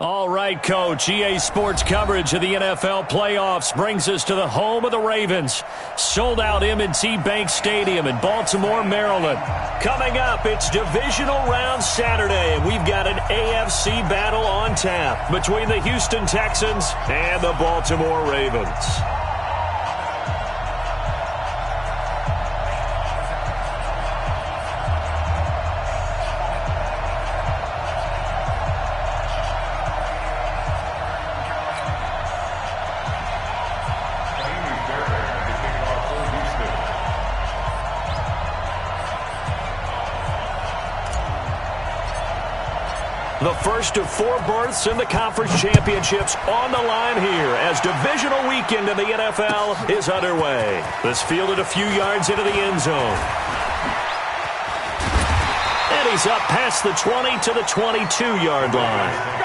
All right, Coach. EA Sports coverage of the NFL playoffs brings us to the home of the Ravens. Sold-out M&T Bank Stadium in Baltimore, Maryland. Coming up, it's divisional round Saturday, and we've got an AFC battle on tap between the Houston Texans and the Baltimore Ravens. The first of 4 berths in the conference championships on the line here as divisional weekend in the NFL is underway. This fielded a few yards into the end zone. And he's up past the 20 to the 22-yard line.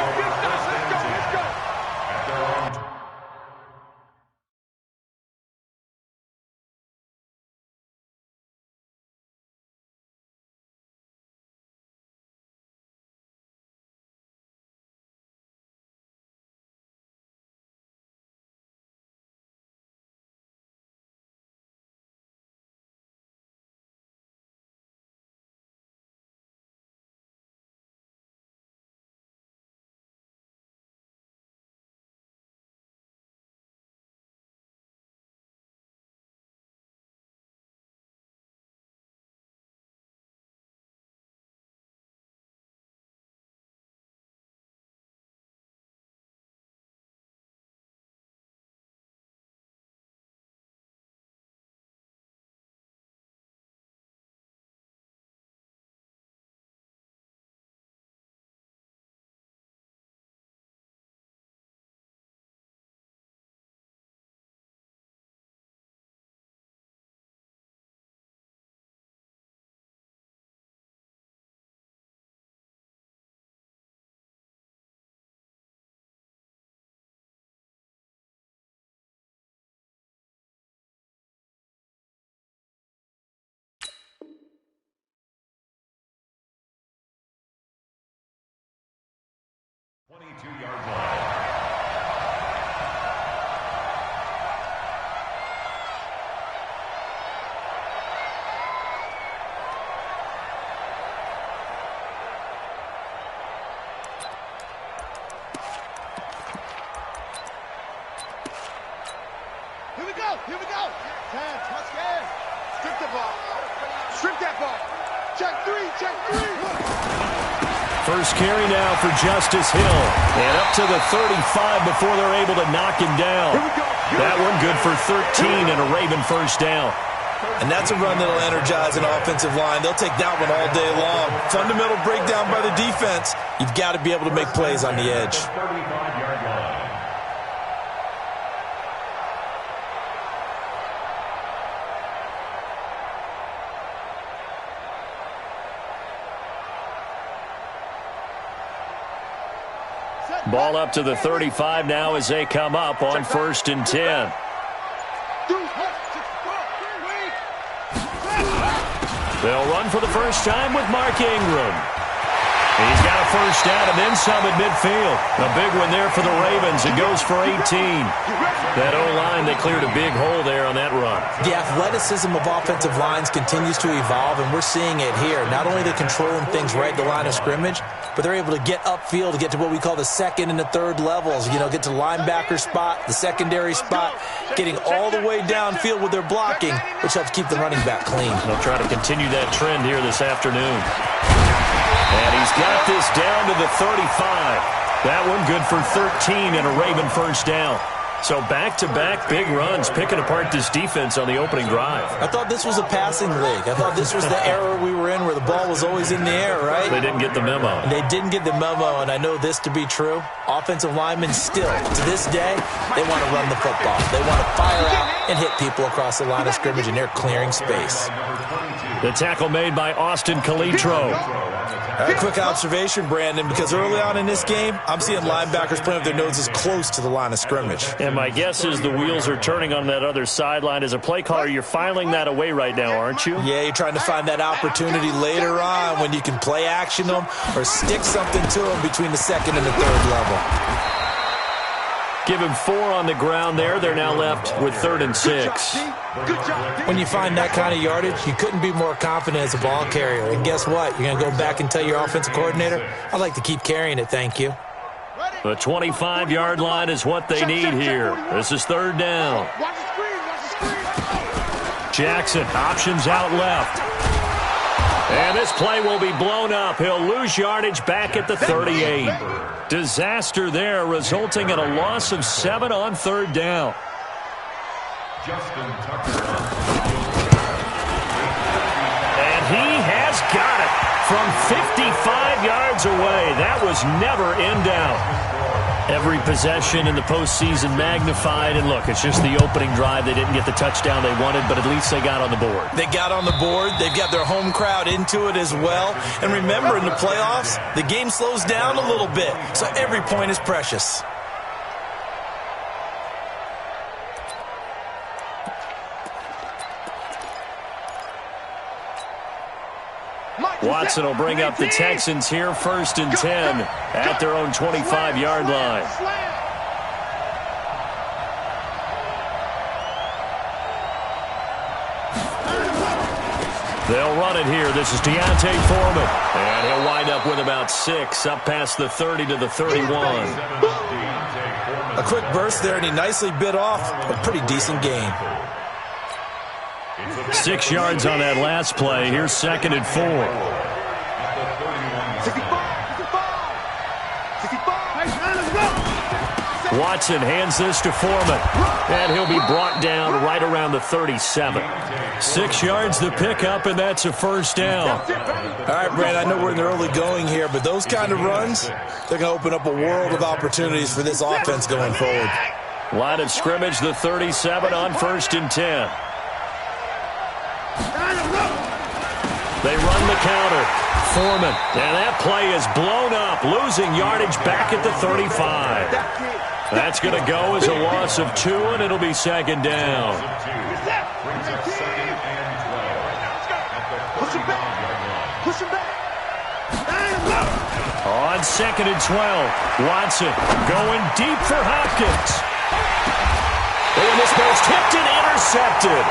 Here we go. 10, touchdown. Strip the ball. Strip that ball. Check 3, check 3. First carry now for Justice Hill. And up to the 35 before they're able to knock him down. That one good for 13 and a Raven first down. And that's a run that'll energize an offensive line. They'll take that one all day long. Fundamental breakdown by the defense. You've got to be able to make plays on the edge. Ball up to the 35 now as they come up on 1st and 10. They'll run for the first time with Mark Ingram. He's got a first down and then some at midfield. A big one there for the Ravens. It goes for 18. That O-line, they cleared a big hole there on that run. The athleticism of offensive lines continues to evolve, and we're seeing it here. Not only are they controlling things right at the line of scrimmage, but they're able to get upfield to get to what we call the second and the third levels. You know, get to the linebacker spot, the secondary spot, getting all the way downfield with their blocking, which helps keep the running back clean. They'll try to continue that trend here this afternoon. And he's got this down to the 35. That one good for 13 and a Raven first down. So back-to-back big runs, picking apart this defense on the opening drive. I thought this was a passing league. I thought this was the era we were in where the ball was always in the air, right? They didn't get the memo. They didn't get the memo, and I know this to be true. Offensive linemen still, to this day, they want to run the football. They want to fire out and hit people across the line of scrimmage, and they're clearing space. The tackle made by Austin Calitro. A quick observation, Brandon, because early on in this game, I'm seeing linebackers playing with their noses close to the line of scrimmage. And my guess is the wheels are turning on that other sideline. As a play caller, you're filing that away right now, aren't you? Yeah, you're trying to find that opportunity later on when you can play action them or stick something to them between the second and the third level. Give him 4 on the ground there. They're now left with 3rd and 6. When you find that kind of yardage, you couldn't be more confident as a ball carrier. And guess what? You're going to go back and tell your offensive coordinator, I'd like to keep carrying it, thank you. The 25-yard line is what they need here. This is 3rd down. Jackson, options out left. And this play will be blown up. He'll lose yardage back at the 38. Disaster there, resulting in a loss of 7 on 3rd down. And he has got it from 55 yards away. That was never in doubt. Every possession in the postseason magnified. And look, it's just the opening drive. They didn't get the touchdown they wanted, but at least they got on the board. They got on the board. They've got their home crowd into it as well. And remember, in the playoffs, the game slows down a little bit, so every point is precious. Watson will bring up the Texans here, 1st and 10 at their own 25-yard line. They'll run it here. This is Deontay Foreman. And he'll wind up with about 6, up past the 30 to the 31. A quick burst there, and he nicely bit off a pretty decent gain. 6 yards on that last play. Here's 2nd and 4. Watson hands this to Foreman, and he'll be brought down right around the 37. 6 yards the pickup, and that's a 1st down. All right, Brad, I know we're in the early going here, but those kind of runs, they're going to open up a world of opportunities for this offense going forward. Line of scrimmage, the 37 on 1st and 10. They run the counter. Foreman, and that play is blown up, losing yardage back at the 35. That's going to go as a loss of 2, and it'll be 2nd down. On 2nd and 12, Watson going deep for Hopkins. And this ball's tipped and intercepted.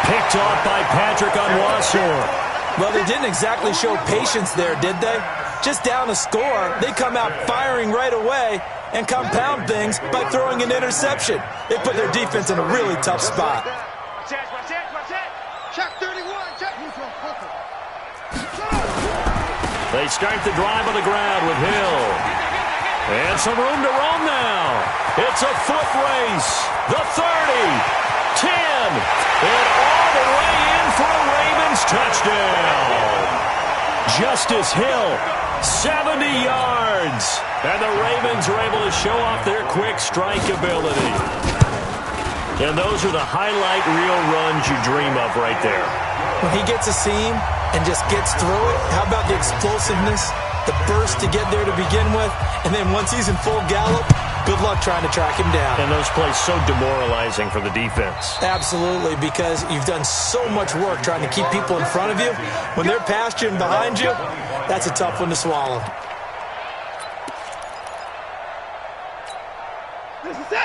Picked off by Patrick Onwuasor. Well, they didn't exactly show patience there, did they? Just down a score, they come out firing right away and compound things by throwing an interception. They put their defense in a really tough spot. They start the drive on the ground with Hill. And some room to roam now. It's a foot race. The 30. 10, and all the way in for a Ravens touchdown. Justice Hill, 70 yards. And the Ravens are able to show off their quick strike ability. And those are the highlight reel runs you dream of right there. When he gets a seam and just gets through it, how about the explosiveness, the burst to get there to begin with, and then once he's in full gallop, good luck trying to track him down. And those plays so demoralizing for the defense. Absolutely, because you've done so much work trying to keep people in front of you. When they're past you and behind you, that's a tough one to swallow.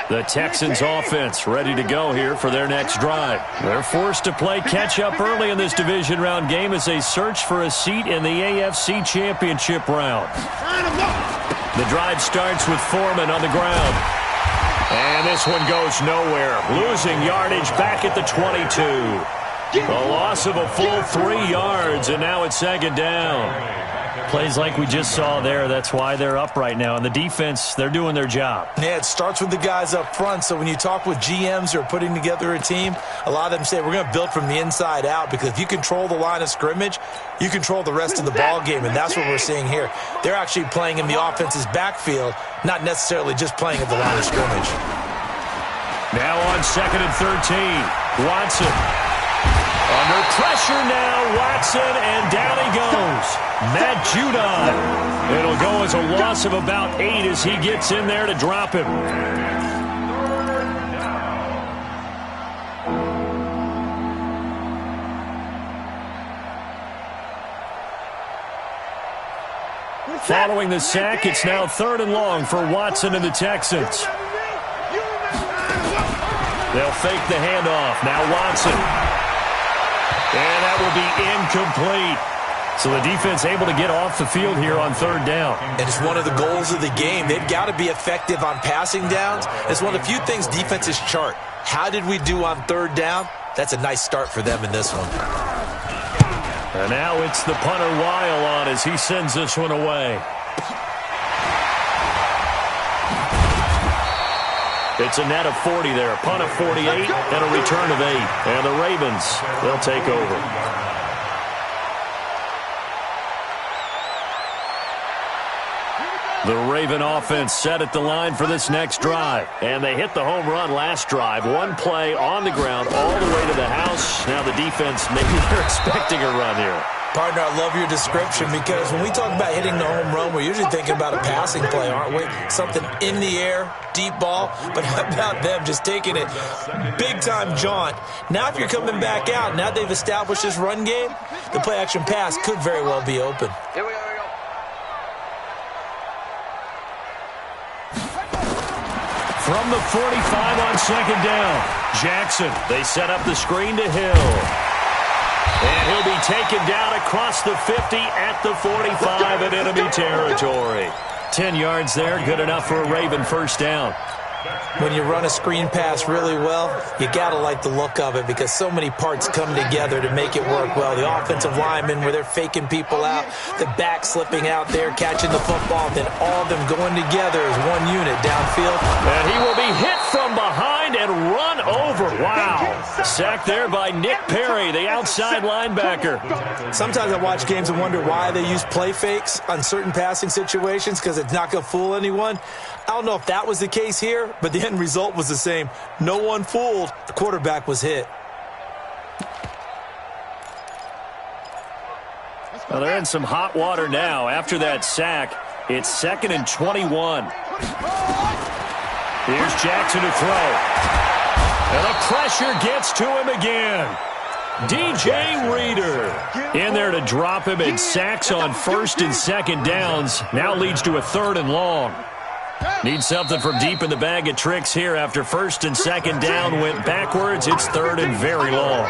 The Texans offense ready to go here for their next drive. They're forced to play catch-up early in this division round game as they search for a seat in the AFC Championship round. The drive starts with Foreman on the ground. And this one goes nowhere. Losing yardage back at the 22. A loss of a full 3 yards, and now it's 2nd down. Plays like we just saw there. That's why they're up right now. And the defense, they're doing their job. Yeah, it starts with the guys up front. So when you talk with GMs who are putting together a team, a lot of them say we're going to build from the inside out, because if you control the line of scrimmage, you control the rest of the ball game, and that's what we're seeing here. They're actually playing in the offense's backfield, not necessarily just playing at the line of scrimmage. Now on 2nd and 13, Watson. Under pressure now, Watson, and down he goes. Matt Judon. It'll go as a loss of about 8 as he gets in there to drop him. Following the sack, it's now 3rd and long for Watson and the Texans. They'll fake the handoff. Now Watson. And that will be incomplete. So the defense able to get off the field here on 3rd down. And it's one of the goals of the game. They've got to be effective on passing downs. It's one of the few things defenses chart. How did we do on 3rd down? That's a nice start for them in this one. And now it's the punter Weil on as he sends this one away. It's a net of 40 there. A punt of 48 and a return of 8. And the Ravens, they'll take over. The Raven offense set at the line for this next drive. And they hit the home run last drive. One play on the ground all the way to the house. Now the defense, maybe they're expecting a run here. Partner, I love your description because when we talk about hitting the home run, we're usually thinking about a passing play, aren't we? Something in the air, deep ball. But how about them just taking it big-time jaunt? Now if you're coming back out, now they've established this run game, the play-action pass could very well be open. Here we go. From the 45 on 2nd down, Jackson. They set up the screen to Hill. And he'll be taken down across the 50 at the 45 in enemy territory. 10 yards there, good enough for a Raven 1st down. When you run a screen pass really well, you got to like the look of it because so many parts come together to make it work well. The offensive linemen where they're faking people out, the back slipping out there, catching the football, then all of them going together as one unit downfield. And he will be hit from behind and run over. Wow. Sacked there by Nick Perry, the outside linebacker. Sometimes I watch games and wonder why they use play fakes on certain passing situations because it's not going to fool anyone. I don't know if that was the case here, but the end result was the same. No one fooled. The quarterback was hit. Well, they're in some hot water now. After that sack, it's 2nd and 21. Here's Jackson to throw. And the pressure gets to him again. DJ Reader in there to drop him, and sacks on 1st and 2nd downs. Now leads to a 3rd and long. Need something from deep in the bag of tricks here after 1st and 2nd down went backwards. It's 3rd and very long.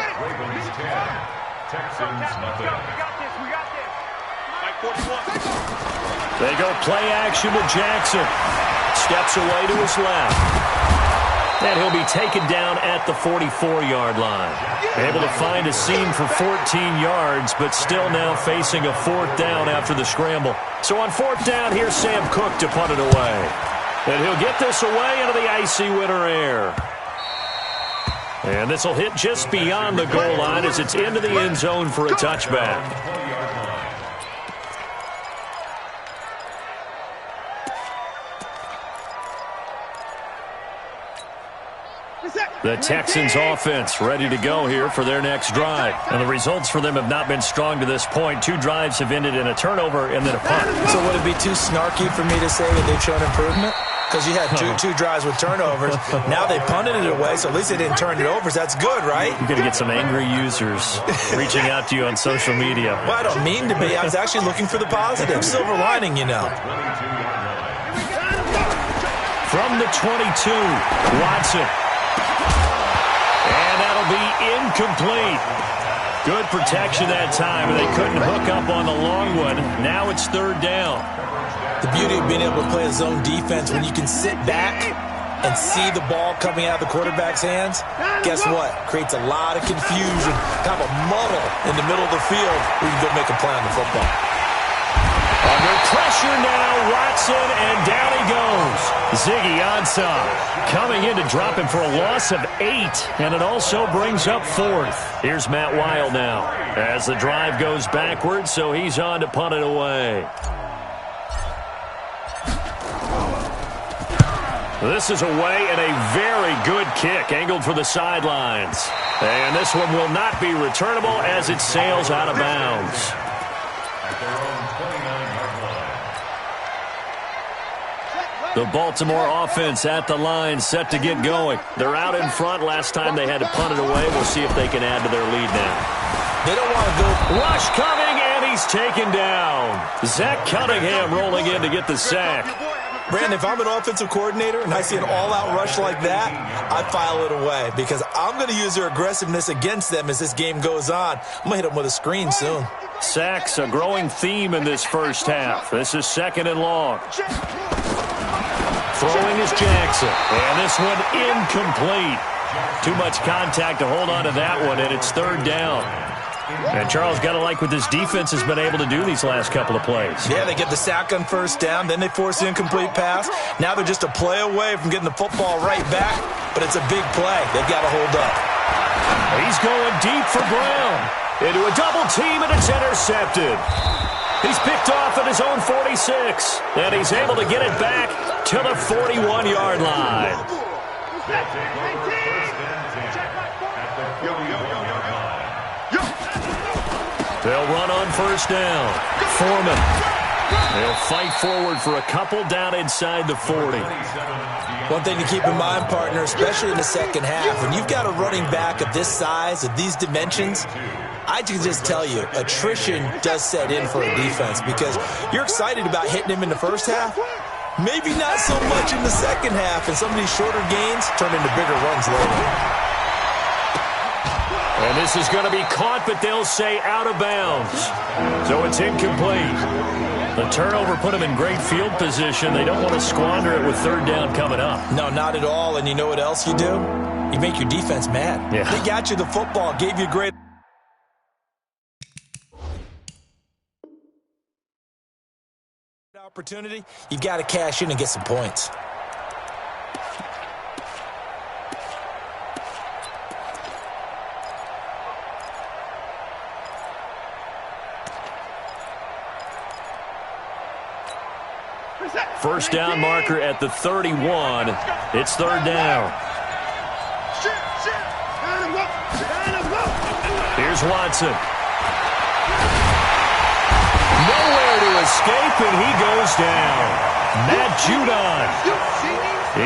They go play action to Jackson. Steps away to his left. And he'll be taken down at the 44-yard line. Able to find a seam for 14 yards, but still now facing a 4th down after the scramble. So on 4th down, here's Sam Cook to punt it away. And he'll get this away into the icy winter air. And this will hit just beyond the goal line as it's into the end zone for a touchback. The Texans offense ready to go here for their next drive. And the results for them have not been strong to this point. 2 drives have ended in a turnover and then a punt. So would it be too snarky for me to say that they've shown improvement? Because you had two drives with turnovers. Now they punted it away, so at least they didn't turn it over. So that's good, right? You're going to get some angry users reaching out to you on social media. Well, I don't mean to be. I was actually looking for the positive. Silver lining, you know. From the 22, Watson. And that'll be incomplete. Good protection that time, and they couldn't hook up on the long one. Now it's 3rd down. The beauty of being able to play a zone defense when you can sit back and see the ball coming out of the quarterback's hands, guess what? Creates a lot of confusion, kind of a muddle in the middle of the field where you can go make a play on the football. Under pressure now, Watson, and down he goes. Ziggy Ansah coming in to drop him for a loss of 8, and it also brings up 4th. Here's Matt Weil now as the drive goes backwards, so he's on to punt it away. This is away and a very good kick angled for the sidelines. And this one will not be returnable as it sails out of bounds. The Baltimore offense at the line set to get going. They're out in front. Last time they had to punt it away. We'll see if they can add to their lead now. They don't want to go. Rush coming, And he's taken down. Zach Cunningham rolling in to get the sack. Brandon, if I'm an offensive coordinator and I see an all-out rush like that, I file it away because I'm going to use their aggressiveness against them as this game goes on. I'm going to hit them with a screen soon. Sacks, a growing theme in this first half. This is 2nd and long. Throwing is Jackson. And this one incomplete. Too much contact to hold on to that one, and it's 3rd down. And Charles, got to like what this defense has been able to do these last couple of plays. Yeah, they get the sack on 1st down, then they force the incomplete pass. Now they're just a play away from getting the football right back, but it's a big play. They've got to hold up. He's going deep for Brown. Into a double team, and it's intercepted. He's picked off at his own 46, and he's able to get it back to the 41-yard line. They'll run on 1st down. Foreman. They'll fight forward for a couple down inside the 40. One thing to keep in mind, partner, especially in the second half, when you've got a running back of this size, of these dimensions, I can just tell you, attrition does set in for a defense because you're excited about hitting him in the first half. Maybe not so much in the second half, and some of these shorter gains turn into bigger runs later. And this is going to be caught, but they'll say out of bounds. So it's incomplete. The turnover put them in great field position. They don't want to squander it with 3rd down coming up. No, not at all. And you know what else you do? You make your defense mad. Yeah. They got you the football, gave you a great opportunity. You've got to cash in and get some points. First down marker at the 31. It's 3rd down. Here's Watson. Nowhere to escape, and he goes down. Matt Judon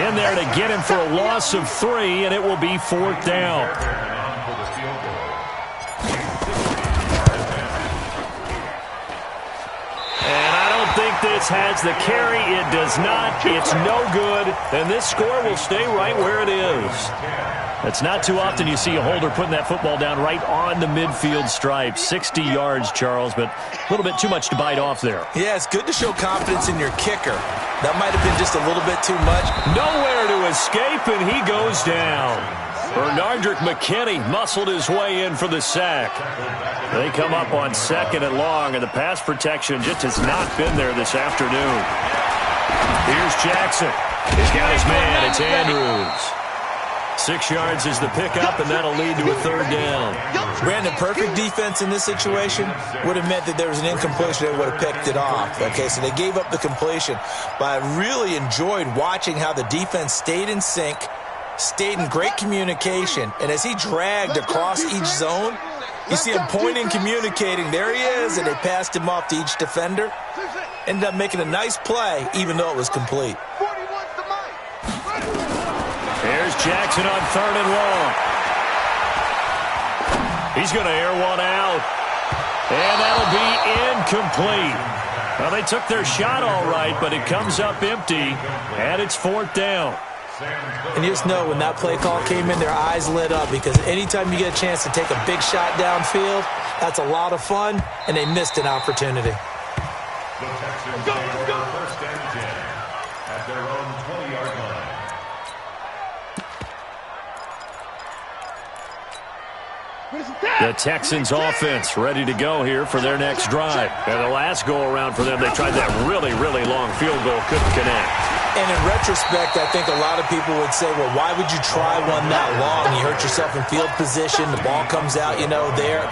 in there to get him for a loss of 3, and it will be 4th down. Think this has the carry. It does not. It's no good. And this score will stay right where it is. It's not too often you see a holder putting that football down right on the midfield stripe. 60 yards, Charles, but a little bit too much to bite off there. Yeah, it's good to show confidence in your kicker. That might have been just a little bit too much. Nowhere to escape, and he goes down. Bernardrick McKinney muscled his way in for the sack. They come up on 2nd and long, and the pass protection just has not been there this afternoon. Here's Jackson. He's got his man. It's Andrews. 6 yards is the pickup, and that'll lead to a 3rd down. Brandon, perfect defense in this situation would have meant that there was an incompletion. They would have picked it off. Okay, so they gave up the completion. But I really enjoyed watching how the defense stayed in sync, stayed in great communication, and as he dragged across each zone, you see him pointing, communicating. There he is, and they passed him off to each defender. Ended up making a nice play, even though it was complete. Here's Jackson on 3rd and long. He's going to air one out, and that'll be incomplete. Well, they took their shot all right, but it comes up empty, and it's 4th down. And you just know when that play call came in, their eyes lit up because anytime you get a chance to take a big shot downfield, that's a lot of fun, and they missed an opportunity. The Texans are 1st and 10 at their own 20-yard line. The Texans offense ready to go here for their next drive. And the last go-around for them, they tried that really, really long field goal, couldn't connect. And in retrospect, I think a lot of people would say, well, why would you try one that long? You hurt yourself in field position. The ball comes out, there.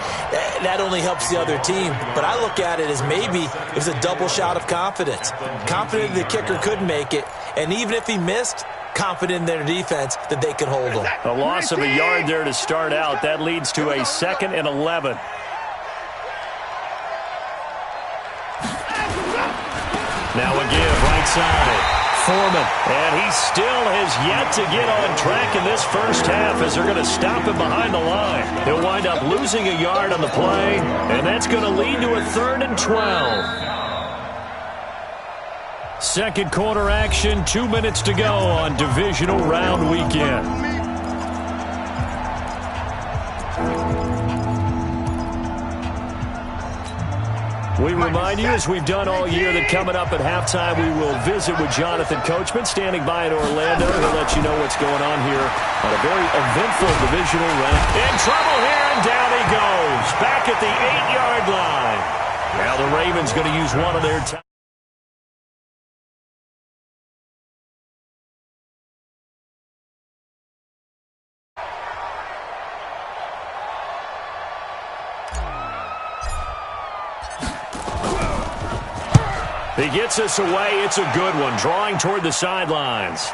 That only helps the other team. But I look at it as maybe it was a double shot of confidence. Confident the kicker could make it. And even if he missed, confident in their defense that they could hold him. A loss of a yard there to start out. That leads to a 2nd and 11. Now a give right side. Foreman, and he still has yet to get on track in this first half as they're going to stop him behind the line. He'll wind up losing a yard on the play, and that's going to lead to a 3rd and 12. Second quarter action, 2 minutes to go on divisional round weekend. We remind you, as we've done all year, that coming up at halftime, we will visit with Jonathan Coachman, standing by in Orlando. He'll let you know what's going on here on a very eventful divisional round. In trouble here, and down he goes. Back at the 8-yard line. Now the Ravens going to use one of their time. He gets us away. It's a good one, drawing toward the sidelines.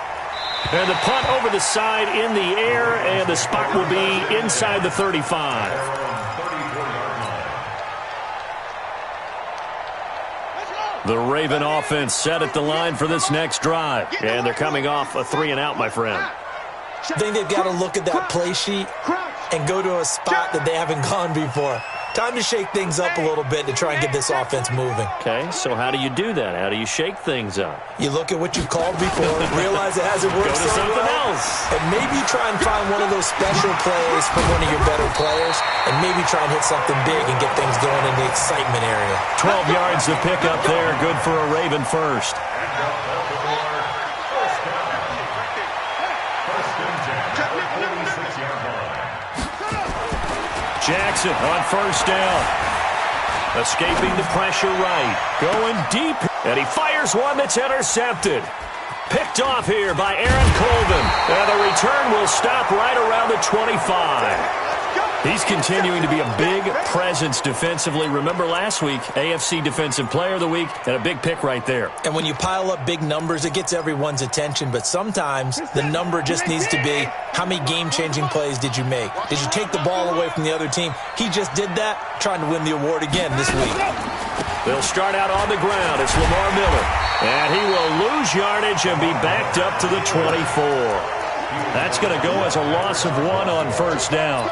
And the punt over the side in the air, and the spot will be inside the 35. The Raven offense set at the line for this next drive. And they're coming off a 3-and-out, my friend. I think they've got to look at that play sheet and go to a spot that they haven't gone before. Time to shake things up a little bit to try and get this offense moving. Okay, so how do you do that? How do you shake things up? You look at what you called before, realize it hasn't worked Go to something else. And maybe try and find one of those special plays from one of your better players, and maybe try and hit something big and get things going in the excitement area. 12 yards to pick up there. Good for a Raven first. Jackson on first down. Escaping the pressure right. Going deep. And he fires one that's intercepted. Picked off here by Aaron Colvin. And the return will stop right around the 25. He's continuing to be a big presence defensively. Remember last week, AFC Defensive Player of the Week, and a big pick right there. And when you pile up big numbers, it gets everyone's attention. But sometimes the number just needs to be, how many game-changing plays did you make? Did you take the ball away from the other team? He just did that, trying to win the award again this week. They'll start out on the ground. It's Lamar Miller. And he will lose yardage and be backed up to the 24. That's going to go as a loss of 1 on first down.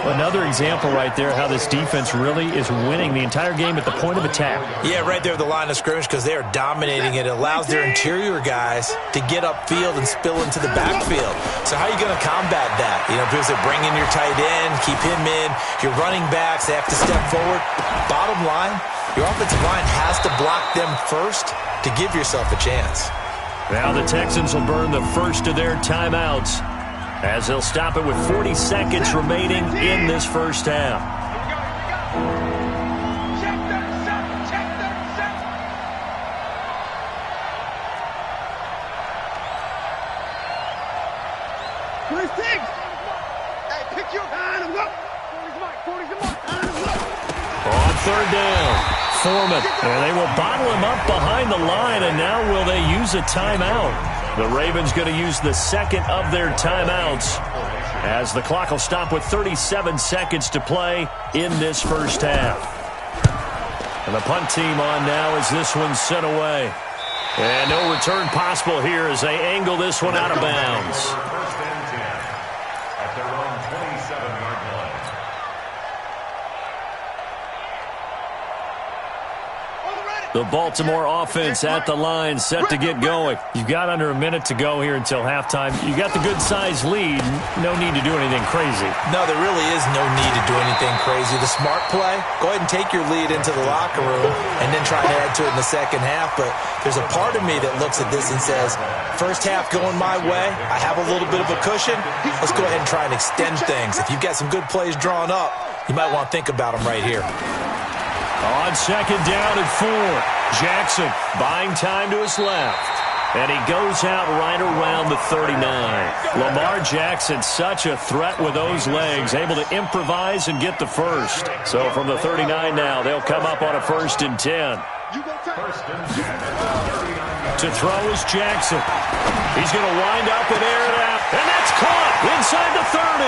Another example right there how this defense really is winning the entire game at the point of attack. Yeah, right there at the line of scrimmage, because they are dominating it. It allows their interior guys to get upfield and spill into the backfield. So how are you going to combat that? You know, because they bring in your tight end, keep him in. Your running backs, they have to step forward. Bottom line, your offensive line has to block them first to give yourself a chance. Now the Texans will burn the first of their timeouts, as they'll stop it with 40 seconds remaining in this first half. On third down, Foreman, and they will bottle him up behind the line, and now will they use a timeout? The Ravens going to use the second of their timeouts, as the clock will stop with 37 seconds to play in this first half. And the punt team on now as this one's sent away. And no return possible here as they angle this one out of bounds. First and 10 at their own 27-yard line. The Baltimore offense at the line, set to get going. You've got under a minute to go here until halftime. You got the good-sized lead. No need to do anything crazy. No, there really is no need to do anything crazy. The smart play, go ahead and take your lead into the locker room and then try to add to it in the second half. But there's a part of me that looks at this and says, first half going my way, I have a little bit of a cushion. Let's go ahead and try and extend things. If you've got some good plays drawn up, you might want to think about them right here. On second down and 4, Jackson buying time to his left. And he goes out right around the 39. Lamar Jackson, such a threat with those legs, able to improvise and get the first. So from the 39 now, they'll come up on a 1st and 10. To throw is Jackson. He's going to wind up and air it out. And that's caught inside the 30.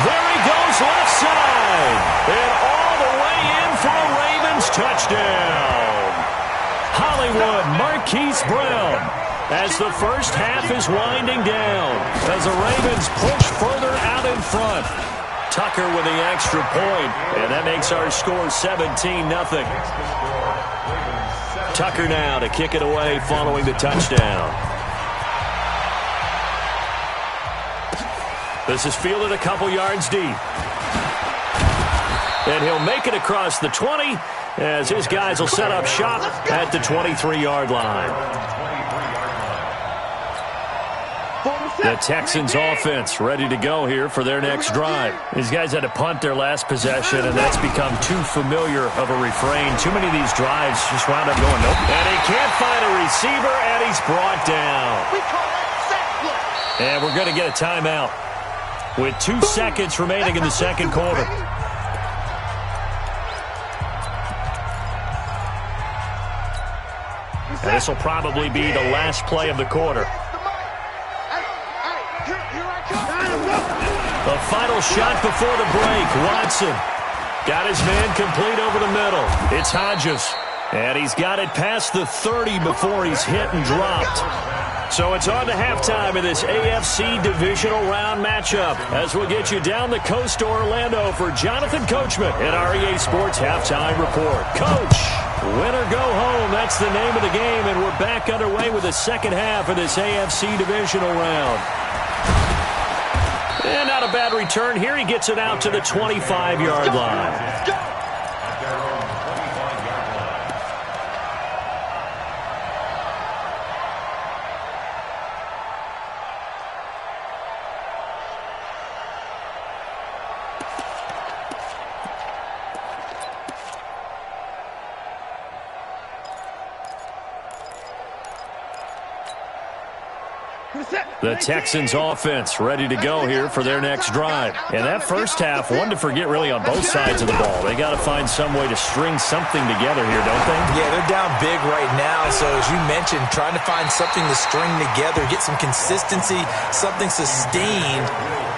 There he goes left side. And all the way in for a Ravens touchdown. Hollywood Marquise Brown as the first half is winding down, as the Ravens push further out in front. Tucker with the extra point, and that makes our score 17-0. Tucker now to kick it away following the touchdown. This is fielded a couple yards deep. And he'll make it across the 20 as his guys will set up shop at the 23-yard line. The Texans offense ready to go here for their next drive. These guys had to punt their last possession, and that's become too familiar of a refrain. Too many of these drives just wound up going nope. And he can't find a receiver, and he's brought down. And we're going to get a timeout with 2 seconds remaining in the second quarter. And this will probably be the last play of the quarter. The final shot before the break. Watson got his man complete over the middle. It's Hodges. And he's got it past the 30 before he's hit and dropped. So it's on to halftime in this AFC divisional round matchup as we'll get you down the coast to Orlando for Jonathan Coachman at our EA Sports Halftime Report. Coach, win or go home, that's the name of the game, and we're back underway with the second half of this AFC divisional round. And not a bad return here. He gets it out to the 25-yard line. The Texans offense ready to go here for their next drive. And that first half, one to forget really on both sides of the ball. They got to find some way to string something together here, don't they? Yeah, they're down big right now. So as you mentioned, trying to find something to string together, get some consistency, something sustained,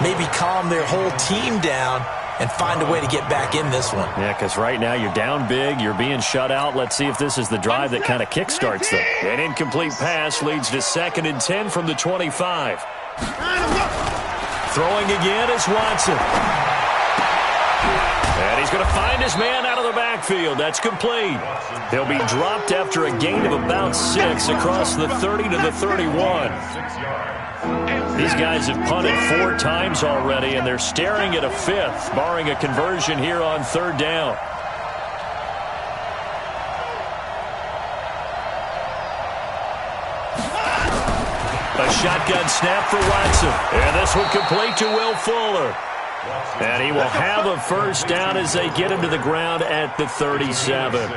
maybe calm their whole team down and find a way to get back in this one. Yeah, because right now you're down big, you're being shut out. Let's see if this is the drive that kind of kickstarts them. An incomplete pass leads to 2nd and 10 from the 25. Throwing again is Watson. And he's going to find his man out of the backfield. That's complete. He'll be dropped after a gain of about 6 across the 30 to the 31. These guys have punted 4 times already, and they're staring at a 5th, barring a conversion here on 3rd down. A shotgun snap for Watson, and this one complete to Will Fuller. And he will have a first down as they get him to the ground at the 37.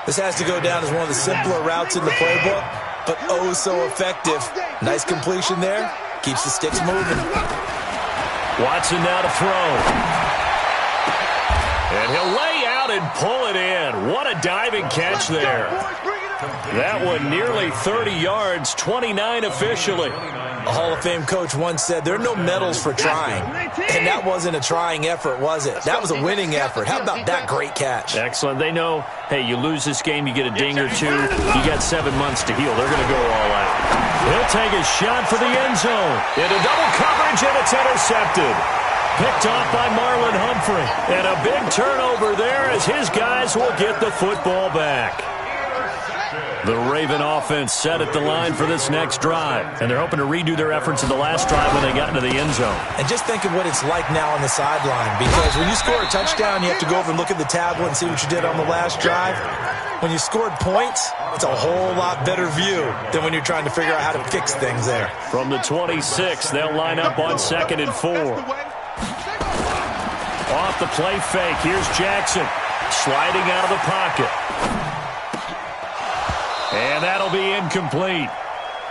This has to go down as one of the simpler routes in the playbook, but oh so effective. Nice completion there. Keeps the sticks moving. Watson now to throw. And he'll lay out and pull it in. What a diving catch there. That one nearly 30 yards, 29 officially. A Hall of Fame coach once said, there are no medals for trying. And that wasn't a trying effort, was it? That was a winning effort. How about that great catch? Excellent. They know, hey, you lose this game, you get a ding or 2. You got 7 months to heal. They're going to go all out. He'll take a shot for the end zone. Into double coverage, and it's intercepted. Picked off by Marlon Humphrey. And a big turnover there as his guys will get the football back. The Raven offense set at the line for this next drive. And they're hoping to redo their efforts in the last drive when they got into the end zone. And just think of what it's like now on the sideline. Because when you score a touchdown, you have to go over and look at the tablet and see what you did on the last drive. When you scored points, it's a whole lot better view than when you're trying to figure out how to fix things there. From the 26, they'll line up on 2nd and 4. Off the play fake, here's Jackson. Sliding out of the pocket. And that'll be incomplete.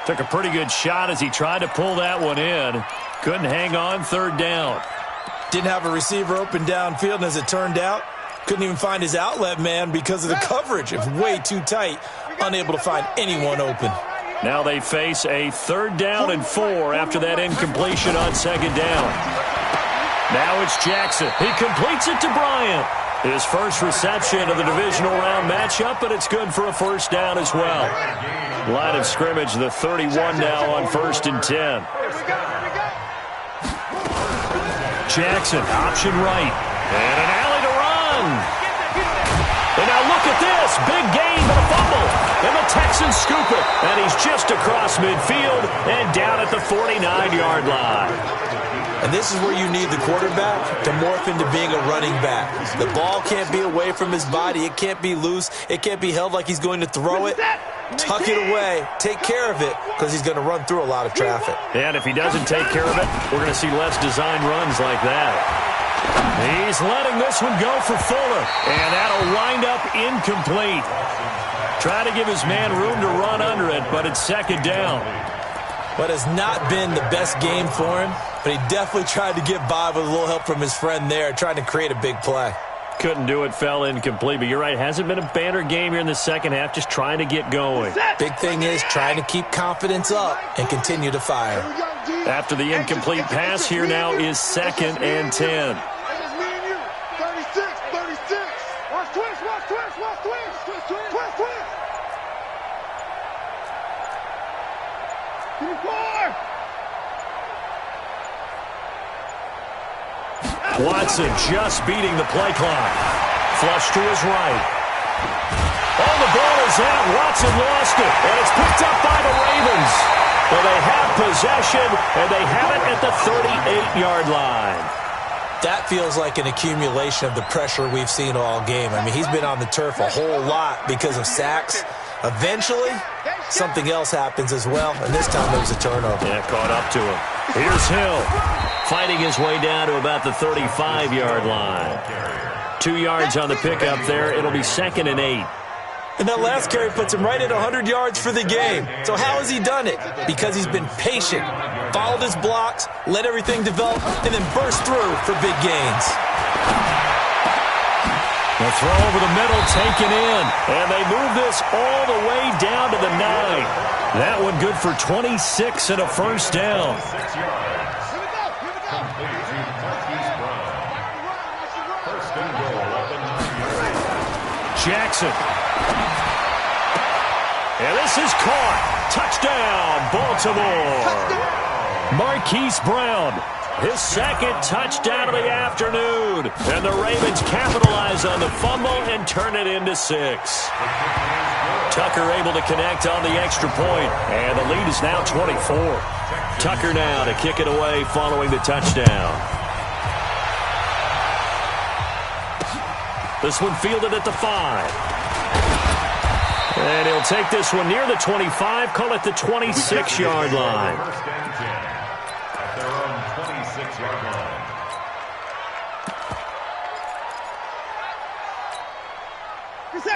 Took a pretty good shot as he tried to pull that one in. Couldn't hang on, 3rd down. Didn't have a receiver open downfield, and as it turned out, couldn't even find his outlet man because of the coverage. It was way too tight. Unable to find anyone open. Now they face a 3rd down and 4 after that incompletion on 2nd down. Now it's Jackson. He completes it to Bryant. His first reception of the divisional round matchup, but it's good for a first down as well. Line of scrimmage, the 31 now on 1st and 10. Jackson, option right. And an alley to run. And now look at this. Big gain, but a fumble. And the Texans scoop it. And he's just across midfield and down at the 49-yard line. And this is where you need the quarterback to morph into being a running back. The ball can't be away from his body. It can't be loose. It can't be held like he's going to throw it. Tuck it away. Take care of it because he's going to run through a lot of traffic. And if he doesn't take care of it, we're going to see less design runs like that. He's letting this one go for Fuller. And that'll wind up incomplete. Trying to give his man room to run under it, but it's 2nd down. But it's not been the best game for him, but he definitely tried to get by with a little help from his friend there, trying to create a big play. Couldn't do it, fell incomplete, but you're right, hasn't been a banner game here in the second half, just trying to get going. Big thing is trying to keep confidence up and continue to fire. After the incomplete pass, here now is 2nd and 10. Watson just beating the play clock. Flush to his right. Oh, the ball is out. Watson lost it, and it's picked up by the Ravens. Well, they have possession, and they have it at the 38-yard line. That feels like an accumulation of the pressure we've seen all game. I mean, he's been on the turf a whole lot because of sacks. Eventually, something else happens as well, and this time it was a turnover. Yeah, caught up to him. Here's Hill, fighting his way down to about the 35-yard line. 2 yards on the pickup there. It'll be 2nd and 8. And that last carry puts him right at 100 yards for the game. So how has he done it? Because he's been patient, followed his blocks, let everything develop, and then burst through for big gains. The throw over the middle, taken in. And they move this all the way down to the 9. That one good for 26 and a 1st down. Jackson. And this is caught. Touchdown, Baltimore. Marquise Brown, his 2nd touchdown of the afternoon. And the Ravens capitalize on the fumble and turn it into 6. Tucker able to connect on the extra point, and the lead is now 24. Tucker now to kick it away following the touchdown. This one fielded at the 5. And he'll take this one near the 25, call it the 26-yard line. At their own 26-yard line.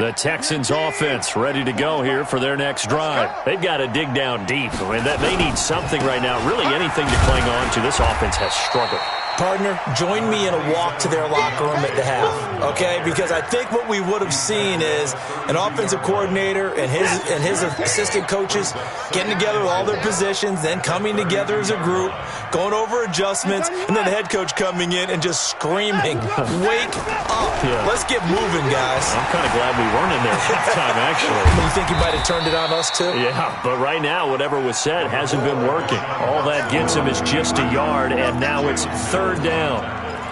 The Texans offense ready to go here for their next drive. They've got to dig down deep. I mean, they need something right now, really anything to cling on to. This offense has struggled. Partner, join me in a walk to their locker room at the half, okay? Because I think what we would have seen is an offensive coordinator and his assistant coaches getting together with all their positions, then coming together as a group, going over adjustments, and then the head coach coming in and just screaming, "Wake up! Yeah. Let's get moving, guys." I'm kind of glad we weren't in there at halftime, actually. You think he might have turned it on us, too? Yeah, but right now, whatever was said hasn't been working. All that gets him is just a yard, and now it's 3rd down.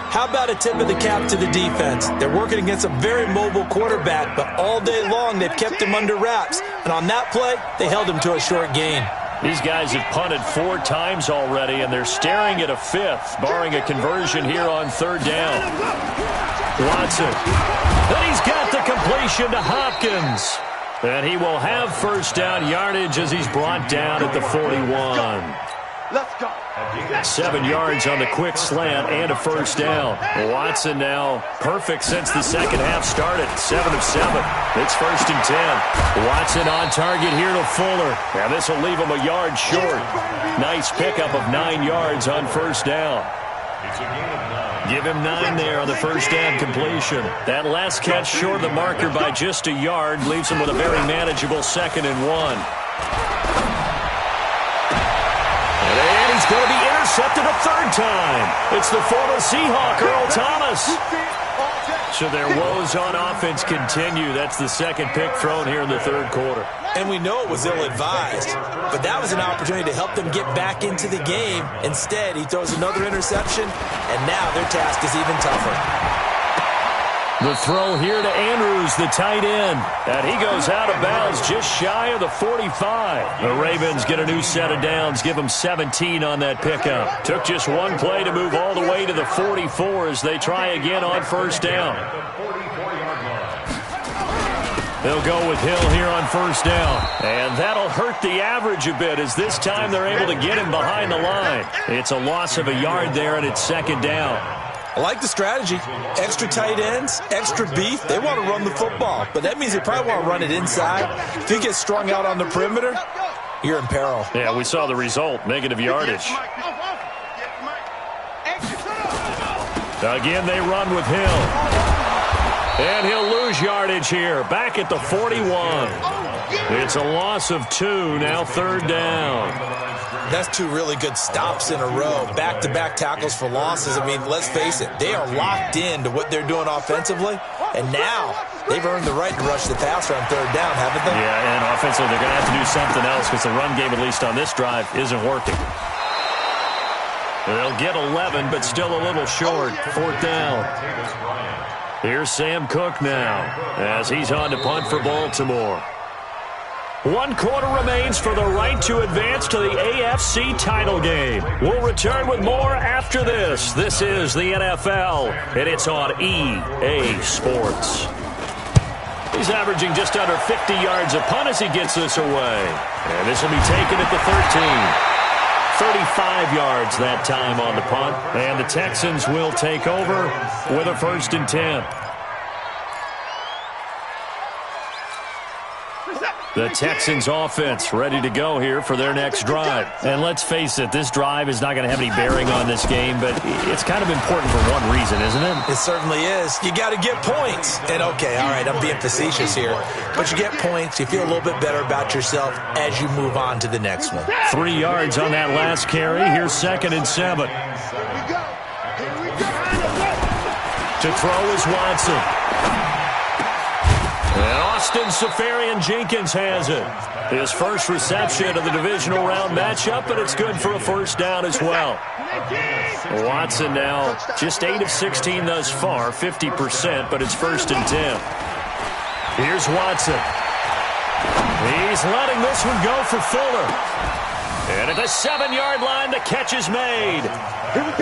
How about a tip of the cap to the defense? They're working against a very mobile quarterback, but all day long they've kept him under wraps. And on that play, they held him to a short gain. These guys have punted 4 times already, and they're staring at a 5th, barring a conversion here on 3rd down. Watson. Then he's got the completion to Hopkins. And he will have 1st down yardage as he's brought down at the 41. Let's go. 7 yards on the quick slant and a 1st down. Watson now perfect since the second half started. 7 of 7. It's 1st and 10. Watson on target here to Fuller. Now this will leave him a yard short. Nice pickup of 9 yards on 1st down. It's a gain of 9. Give him 9 there on the 1st down completion. That last catch short of the marker by just a yard leaves him with a very manageable 2nd and 1. And he's going to be intercepted a 3rd time. It's the former Seahawk, Earl Thomas. So their woes on offense continue. That's the second pick thrown here in the third quarter. And we know it was ill-advised, but that was an opportunity to help them get back into the game. Instead, he throws another interception, and now their task is even tougher. The throw here to Andrews, the tight end. And he goes out of bounds just shy of the 45. The Ravens get a new set of downs, give them 17 on that pickup. Took just one play to move all the way to the 44 as they try again on first down. They'll go with Hill here on first down. And that'll hurt the average a bit as this time they're able to get him behind the line. It's a loss of a yard there, and it's second down. I like the strategy. Extra tight ends, extra beef. They want to run the football, but that means they probably want to run it inside. If you get strung out on the perimeter, you're in peril. Yeah, we saw the result, negative yardage. Again, they run with Hill. And he'll lose yardage here, back at the 41. It's a loss of 2, now third down. That's 2 really good stops in a row. Back-to-back tackles for losses. I mean, let's face it, they are locked into what they're doing offensively, and now they've earned the right to rush the passer on third down, haven't they? Yeah, and offensively they're going to have to do something else because the run game, at least on this drive, isn't working. They'll get 11, but still a little short. Fourth down. Here's Sam Cook now as he's on to punt for Baltimore. 1 quarter remains for the right to advance to the AFC title game. We'll return with more after this. This is the NFL, and it's on EA Sports. He's averaging just under 50 yards a punt as he gets this away. And this will be taken at the 13. 35 yards that time on the punt. And the Texans will take over with a 1st and 10. The Texans offense ready to go here for their next drive. And let's face it, this drive is not going to have any bearing on this game, but it's kind of important for one reason, isn't it? It certainly is. You got to get points. And okay, all right, I'm being facetious here, but you get points, you feel a little bit better about yourself as you move on to the next one. 3 yards on that last carry. Here's 2nd and 7. To throw is Watson. And Austin Seferian-Jenkins has it. His first reception of the divisional round matchup, but it's good for a 1st down as well. Watson now just 8 of 16 thus far, 50%, but it's 1st and 10. Here's Watson. He's letting this one go for Fuller. And at the 7-yard line, the catch is made.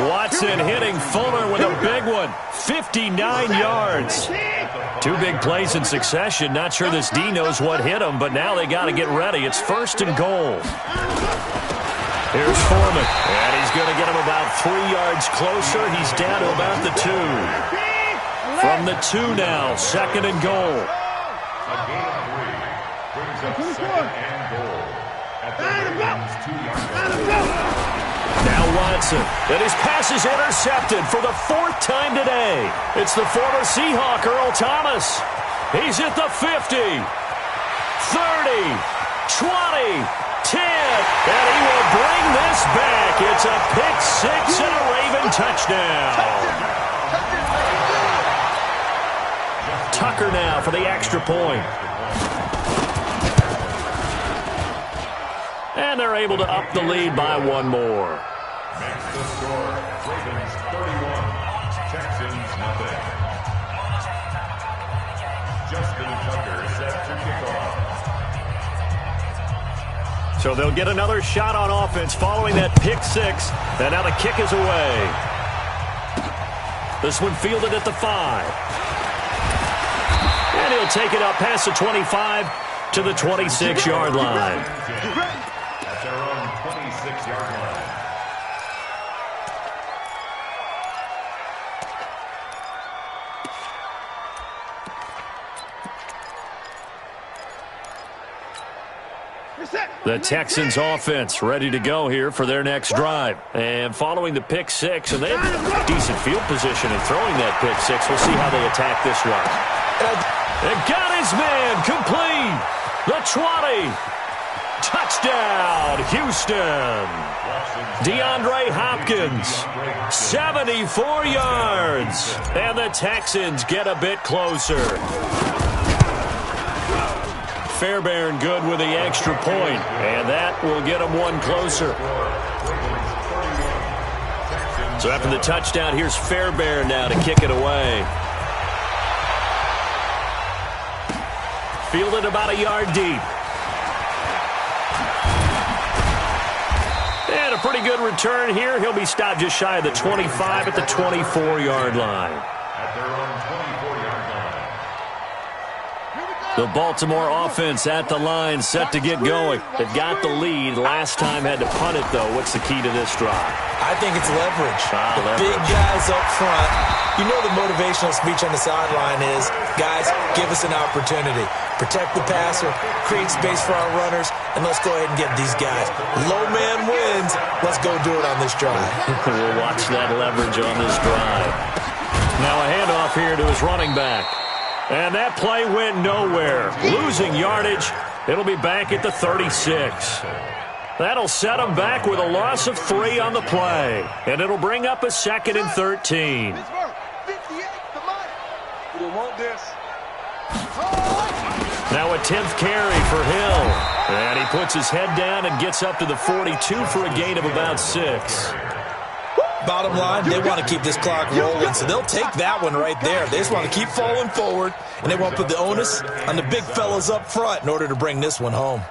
Watson hitting Fuller with a big one. 59 yards. 2 big plays in succession. Not sure this D knows what hit him, but now they got to get ready. It's 1st and goal. Here's Foreman. And he's going to get him about 3 yards closer. He's down to about the 2. From the 2 now, 2nd and goal. A gain of 3 brings up 2nd and goal at the Ravens' 2-yard line. Now Watson, and his pass is intercepted for the 4th time today. It's the former Seahawk, Earl Thomas. He's at the 50, 30, 20, 10, and he will bring this back. It's a pick 6 and a Raven touchdown. Tucker now for the extra point. And they're able to up the lead by 1 more. Makes the score, Ravens 31, Texans nothing. Justin Tucker set to kick off. So they'll get another shot on offense following that pick 6. And now the kick is away. This one fielded at the 5. And he'll take it up past the 25 to the 26-yard line. At their own 26-yard line. The Texans offense ready to go here for their next drive. And following the pick 6, and they have decent field position in throwing that pick 6. We'll see how they attack this one. And got his man complete. The 20. Touchdown, Houston. DeAndre Hopkins, 74 yards. And the Texans get a bit closer. Fairbairn good with the extra point, and that will get them one closer. So after the touchdown, here's Fairbairn now to kick it away. Fielded about a yard deep. And a pretty good return here. He'll be stopped just shy of the 25 at the 24-yard line. At their own 24-yard line. The Baltimore offense at the line, set to get going. They've got the lead. Last time had to punt it, though. What's the key to this drive? I think it's leverage. Leverage. Big guys up front. You know the motivational speech on the sideline is, guys, give us an opportunity. Protect the passer, create space for our runners, and let's go ahead and get these guys. Low man wins. Let's go do it on this drive. We'll watch that leverage on this drive. Now a handoff here to his running back. And that play went nowhere. Losing yardage. It'll be back at the 36. That'll set them back with a loss of 3 on the play. And it'll bring up a 2nd and 13. Now a 10th carry for Hill. And he puts his head down and gets up to the 42 for a gain of about 6. Bottom line, they want to keep this clock rolling, so they'll take that one right there. They just want to keep falling forward, and they want to put the onus on the big fellas up front in order to bring this one home.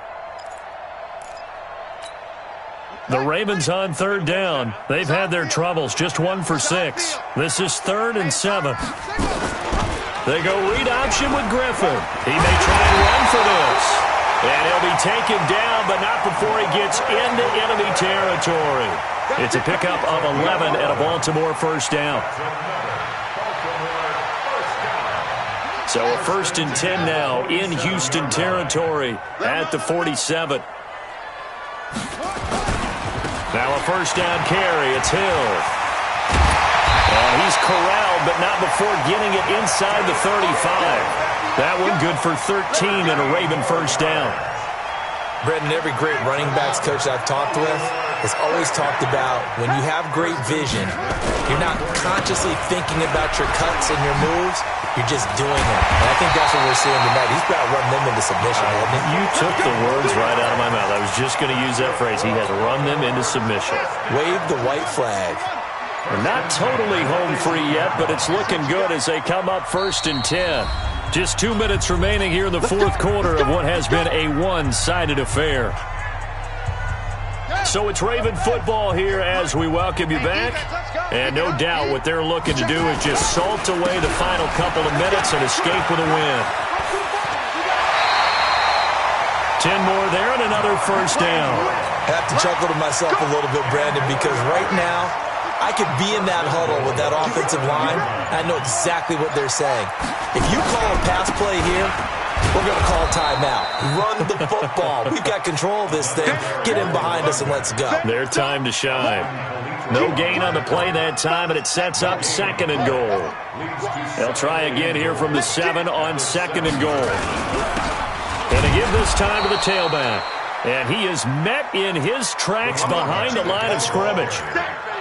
The Ravens on 3rd down. They've had their troubles, just 1 for 6. This is 3rd and 7. They go read option with Griffin. He may try and run for this. And he'll be taken down, but not before he gets into enemy territory. It's a pickup of 11 and a Baltimore first down. So a 1st and 10 now in Houston territory at the 47. Now a first down carry. It's Hill. And he's corralled, but not before getting it inside the 35. That one good for 13 and a Raven first down. Brendan, every great running backs coach I've talked with has always talked about when you have great vision, you're not consciously thinking about your cuts and your moves, you're just doing them. And I think that's what we're seeing tonight. He's about to run them into submission, hasn't he? You took the words right out of my mouth. I was just going to use that phrase. He has run them into submission. Wave the white flag. We're not totally home free yet, but it's looking good as they come up 1st and 10. Just 2 minutes remaining here in the 4th quarter of what has been a one-sided affair. So it's Raven football here as we welcome you back. And no doubt what they're looking to do is just salt away the final couple of minutes and escape with a win. 10 more there and another first down. I have to chuckle to myself a little bit, Brandon, because right now I could be in that huddle with that offensive line. I know exactly what they're saying. If you call a pass play here, we're going to call timeout. Run the football. We've got control of this thing. Get in behind us and let's go. Their time to shine. No gain on the play that time, and it sets up 2nd and goal. They'll try again here from the 7 on 2nd and goal. And to give this time to the tailback. And he is met in his tracks behind the line of scrimmage.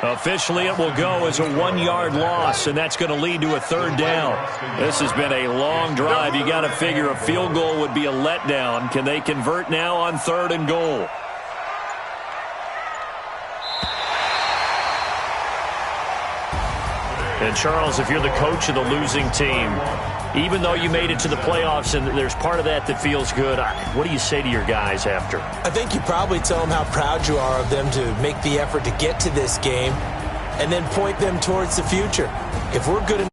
Officially, it will go as a 1-yard loss, and that's going to lead to a 3rd down. This has been a long drive. You got to figure a field goal would be a letdown. Can they convert now on 3rd and goal? And, Charles, if you're the coach of the losing team, even though you made it to the playoffs and there's part of that that feels good, what do you say to your guys after? I think you probably tell them how proud you are of them to make the effort to get to this game and then point them towards the future. If we're good enough